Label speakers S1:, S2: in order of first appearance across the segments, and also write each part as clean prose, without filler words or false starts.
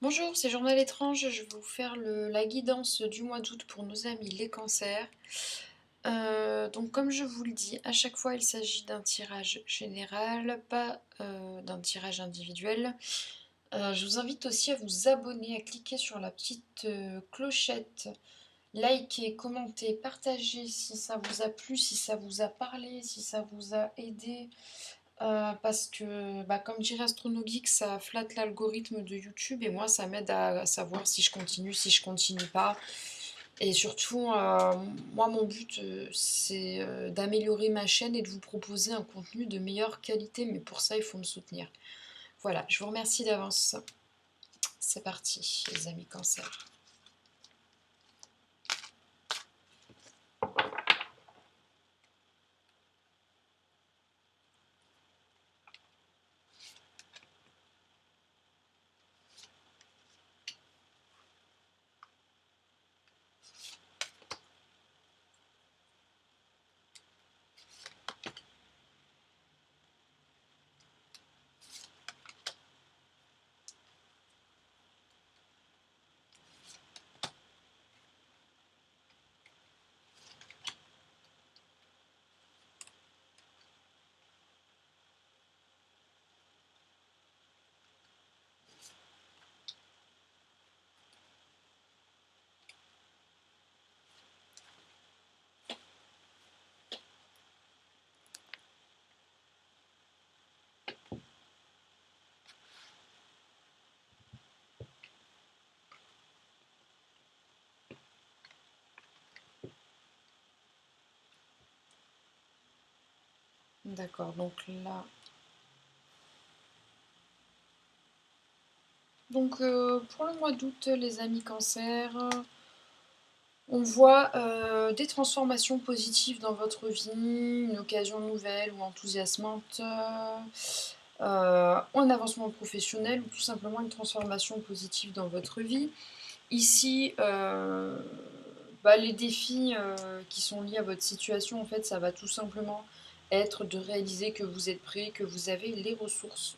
S1: Bonjour, c'est Journal étrange. Je vais vous faire la guidance du mois d'août pour nos amis les cancers. Donc comme je vous le dis, à chaque fois il s'agit d'un tirage général, pas d'un tirage individuel. Je vous invite aussi à vous abonner, à cliquer sur la petite clochette, liker, commenter, partager si ça vous a plu, si ça vous a parlé, si ça vous a aidé. Parce que, comme dirait AstronoGeek, ça flatte l'algorithme de YouTube et moi, ça m'aide à savoir si je continue, si je continue pas. Et surtout, moi, mon but, c'est d'améliorer ma chaîne et de vous proposer un contenu de meilleure qualité. Mais pour ça, il faut me soutenir. Voilà, je vous remercie d'avance. C'est parti, les amis cancer. D'accord, donc là... Donc pour le mois d'août, les amis cancer... On voit des transformations positives dans votre vie, une occasion nouvelle ou enthousiasmante, un avancement professionnel ou tout simplement une transformation positive dans votre vie. Ici, les défis qui sont liés à votre situation, en fait, ça va tout simplement être de réaliser que vous êtes prêt, que vous avez les ressources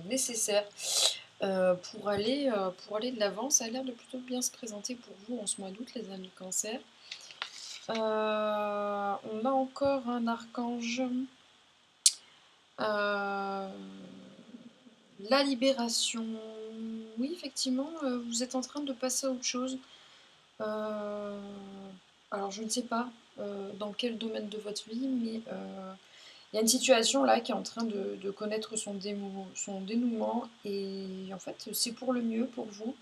S1: nécessaires pour aller de l'avant. Ça a l'air de plutôt bien se présenter pour vous en ce mois d'août, les amis cancer. On a encore un archange. Euh, la libération. Oui, effectivement, vous êtes en train de passer à autre chose. Euh, alors, je ne sais pas dans quel domaine de votre vie, mais il y a une situation là qui est en train de connaître son dénouement. Et en fait, c'est pour le mieux pour vous.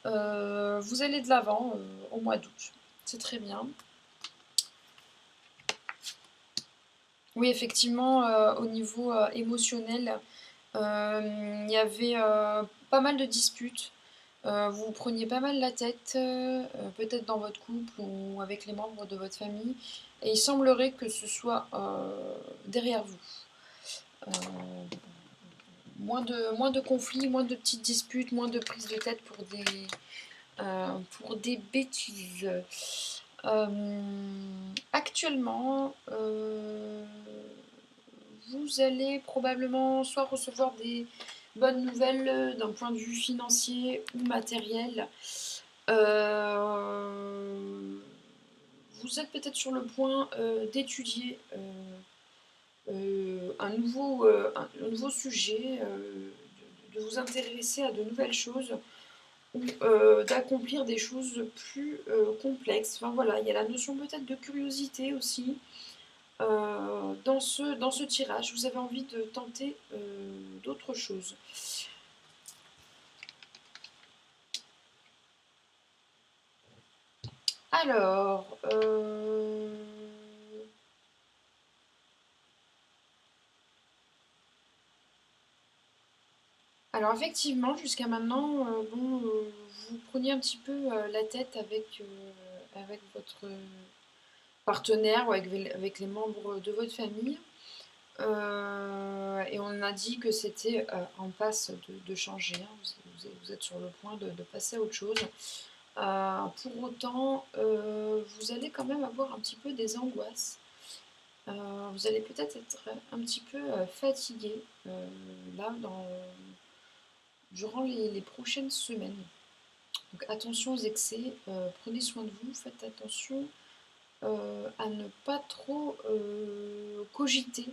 S1: Vous allez de l'avant au mois d'août. C'est très bien. Oui, effectivement, au niveau émotionnel, il y avait pas mal de disputes. Vous vous preniez pas mal la tête, peut-être dans votre couple ou avec les membres de votre famille. Et il semblerait que ce soit derrière vous. Euh, moins de conflits, moins de petites disputes, moins de prises de tête pour des bêtises. Actuellement, vous allez probablement soit recevoir des bonnes nouvelles d'un point de vue financier ou matériel. Vous êtes peut-être sur le point d'étudier un nouveau sujet, de vous intéresser à de nouvelles choses ou d'accomplir des choses plus complexes. Enfin voilà, il y a la notion peut-être de curiosité aussi. Dans ce tirage, vous avez envie de tenter d'autres choses. Alors, effectivement, jusqu'à maintenant, vous preniez un petit peu la tête avec votre partenaire ou avec les membres de votre famille. Et on a dit que c'était en passe de changer. Hein. Vous êtes sur le point de passer à autre chose. Pour autant, vous allez quand même avoir un petit peu des angoisses. Vous allez peut-être être un petit peu fatigué là durant les prochaines semaines. Donc attention aux excès, prenez soin de vous, faites attention à ne pas trop cogiter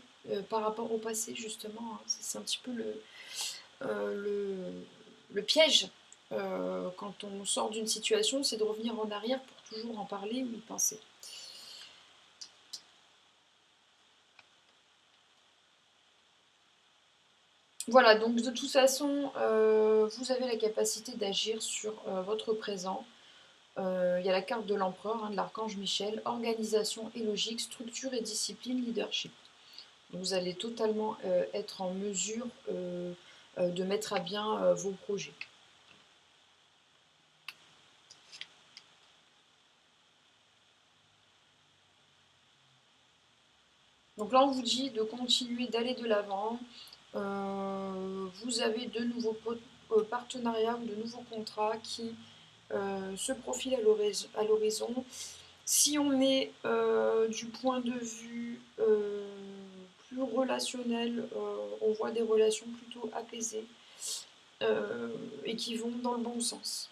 S1: par rapport au passé justement. Hein. C'est un petit peu le piège quand on sort d'une situation, c'est de revenir en arrière pour toujours en parler ou y penser. Voilà, donc de toute façon, vous avez la capacité d'agir sur votre présent. Il y a la carte de l'empereur, hein, de l'archange Michel, organisation et logique, structure et discipline, leadership. Donc vous allez totalement être en mesure de mettre à bien vos projets. Donc là, on vous dit de continuer d'aller de l'avant. Vous avez de nouveaux partenariats ou de nouveaux contrats qui se profilent à l'horizon. Si on est du point de vue plus relationnel, on voit des relations plutôt apaisées et qui vont dans le bon sens.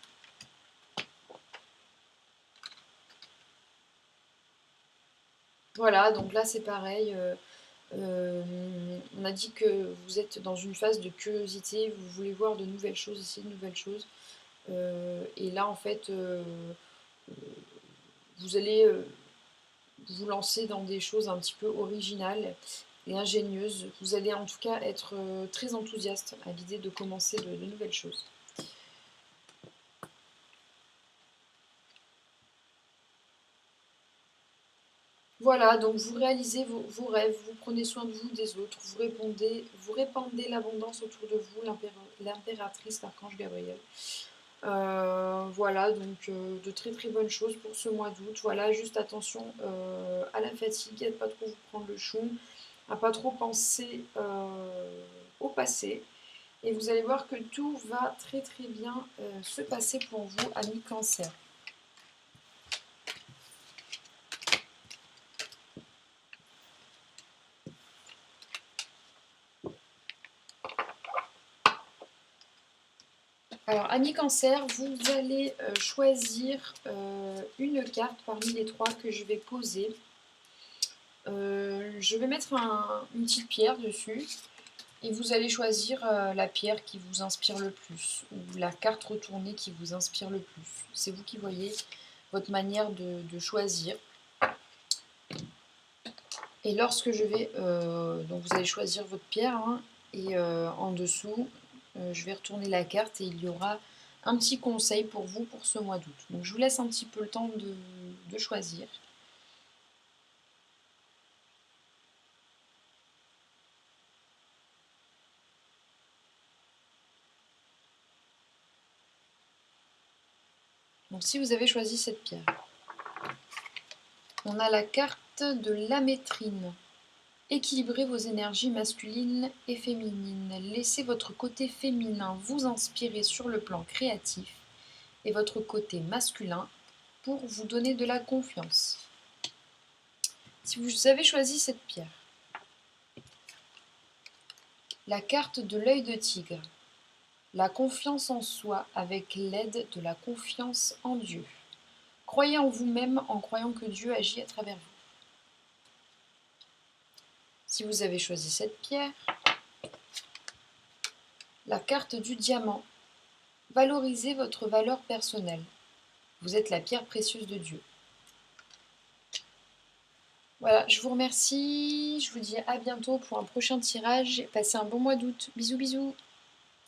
S1: Voilà, donc là c'est pareil. On a dit que vous êtes dans une phase de curiosité, vous voulez voir de nouvelles choses, essayer de nouvelles choses. Et là en fait, vous allez vous lancer dans des choses un petit peu originales et ingénieuses. Vous allez en tout cas être très enthousiaste à l'idée de commencer de nouvelles choses. Voilà, donc vous réalisez vos rêves, vous prenez soin de vous, des autres, vous répandez l'abondance autour de vous, l'impératrice, l'archange Gabriel. Voilà, donc de très très bonnes choses pour ce mois d'août. Voilà, juste attention à la fatigue, à ne pas trop vous prendre le chou, à pas trop penser au passé. Et vous allez voir que tout va très très bien se passer pour vous, amis Cancer. Alors, amis Cancer, vous allez choisir une carte parmi les trois que je vais poser. Je vais mettre une petite pierre dessus et vous allez choisir la pierre qui vous inspire le plus ou la carte retournée qui vous inspire le plus. C'est vous qui voyez votre manière de choisir. Et lorsque je vais... donc vous allez choisir votre pierre hein, et en dessous, je vais retourner la carte et il y aura un petit conseil pour vous pour ce mois d'août. Donc je vous laisse un petit peu le temps de choisir. Donc si vous avez choisi cette pierre, on a la carte de l'amétrine. Équilibrez vos énergies masculines et féminines. Laissez votre côté féminin vous inspirer sur le plan créatif et votre côté masculin pour vous donner de la confiance. Si vous avez choisi cette pierre, la carte de l'œil de tigre, la confiance en soi avec l'aide de la confiance en Dieu. Croyez en vous-même en croyant que Dieu agit à travers vous. Si vous avez choisi cette pierre, la carte du diamant, valorisez votre valeur personnelle. Vous êtes la pierre précieuse de Dieu. Voilà, je vous remercie. Je vous dis à bientôt pour un prochain tirage. Passez un bon mois d'août. Bisous, bisous.